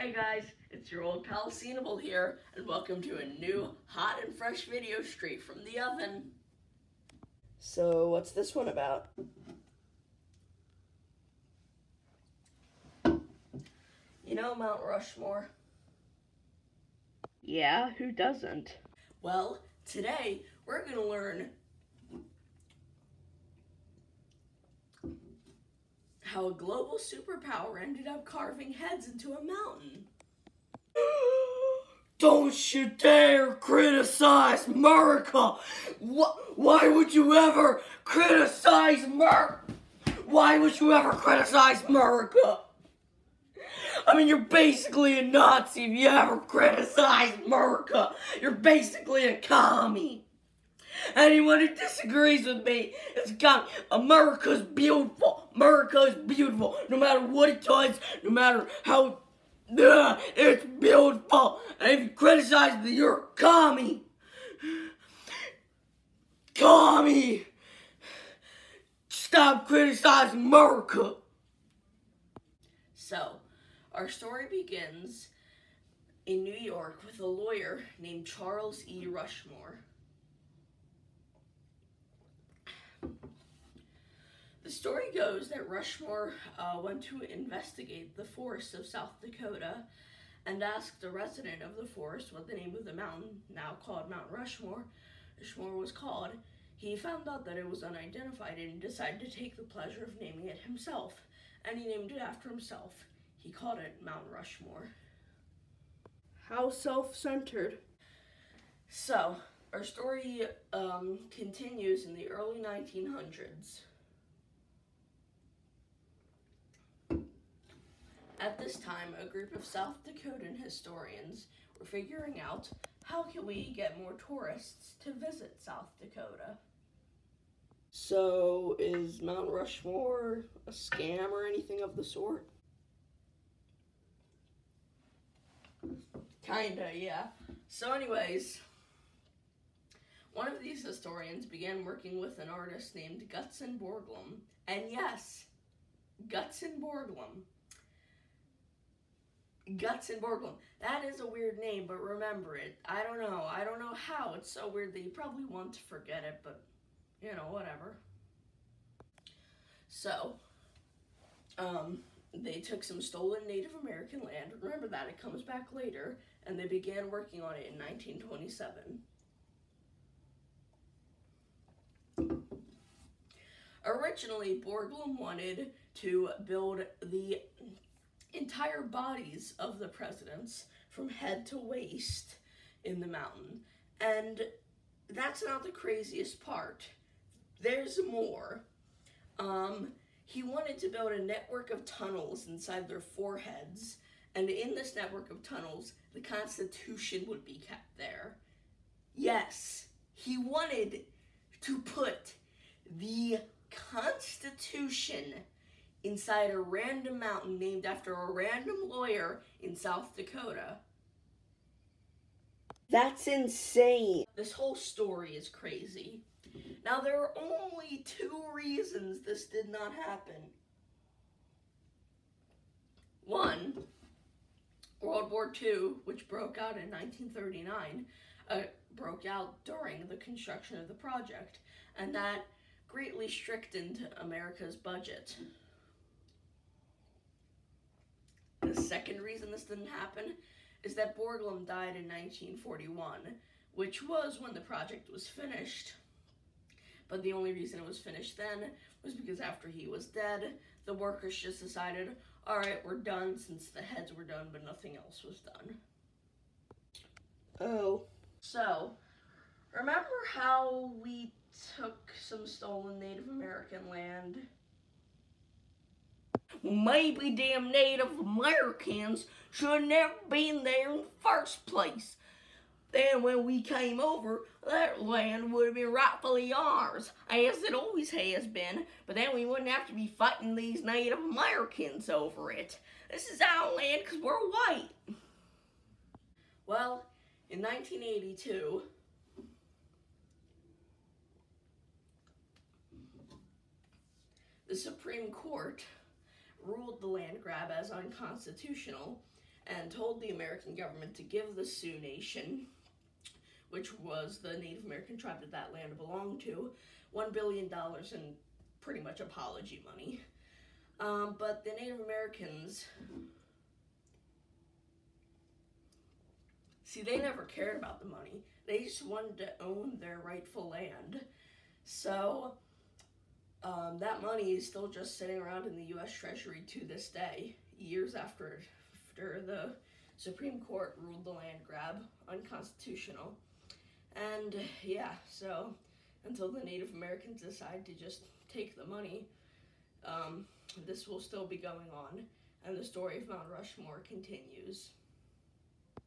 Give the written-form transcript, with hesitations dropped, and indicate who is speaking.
Speaker 1: Hey guys, it's your old pal Scenable here, and welcome to a new hot and fresh video straight from the oven. So, what's this one about? You know Mount Rushmore?
Speaker 2: Yeah, who doesn't?
Speaker 1: Well, today we're gonna learn how a global superpower ended up carving heads into a mountain.
Speaker 3: Don't you dare criticize America! Why would you ever criticize America? Why would you ever criticize America? I mean, you're basically a Nazi if you ever criticize America. You're basically a commie. Anyone who disagrees with me is a commie. America's beautiful. America is beautiful. No matter what it does, no matter how... it's beautiful. And if you criticize me, you're a commie. Commie. Stop criticizing America.
Speaker 1: So, our story begins in New York with a lawyer named Charles E. Rushmore. The story goes that Rushmore went to investigate the forests of South Dakota and asked a resident of the forest what the name of the mountain, now called Mount Rushmore, was called. He found out that it was unidentified and decided to take the pleasure of naming it himself, and he named it after himself. He called it Mount Rushmore.
Speaker 2: How self-centered.
Speaker 1: So, our story continues in the early 1900s. At this time, a group of South Dakotan historians were figuring out how can we get more tourists to visit South Dakota.
Speaker 2: So, is Mount Rushmore a scam or anything of the sort?
Speaker 1: Kinda, yeah. So anyways, one of these historians began working with an artist named Gutzon Borglum. And yes, Gutzon Borglum. Gutzon Borglum. That is a weird name, but remember it. I don't know how. It's so weird that you probably want to forget it, but, you know, whatever. So, they took some stolen Native American land. Remember that, it comes back later. And they began working on it in 1927. Originally, Borglum wanted to build the entire bodies of the presidents from head to waist in the mountain. And that's not the craziest part. There's more. He wanted to build a network of tunnels inside their foreheads, and in this network of tunnels, the Constitution would be kept there. Yes, he wanted to put the Constitution inside a random mountain named after a random lawyer in South Dakota.
Speaker 2: That's insane.
Speaker 1: This whole story is crazy. Now, there are only two reasons this did not happen. One, World War II, which broke out in 1939, broke out during the construction of the project, and that greatly strictened America's budget. The second reason this didn't happen is that Borglum died in 1941, which was when the project was finished. But the only reason it was finished then was because after he was dead, the workers just decided, alright, we're done, since the heads were done, but nothing else was done.
Speaker 2: Oh.
Speaker 1: So, remember how we took some stolen Native American land?
Speaker 3: Maybe damn Native Americans should have never been there in the first place. Then when we came over, that land would have been rightfully ours, as it always has been, but then we wouldn't have to be fighting these Native Americans over it. This is our land because we're white.
Speaker 1: Well, in 1982, the Supreme Court ruled the land grab as unconstitutional, and told the American government to give the Sioux Nation, which was the Native American tribe that land belonged to, $1 billion in pretty much apology money. But the Native Americans, see, they never cared about the money. They just wanted to own their rightful land. So that money is still just sitting around in the U.S. Treasury to this day, years after the Supreme Court ruled the land grab unconstitutional. And yeah, so until the Native Americans decide to just take the money, this will still be going on, and the story of Mount Rushmore continues.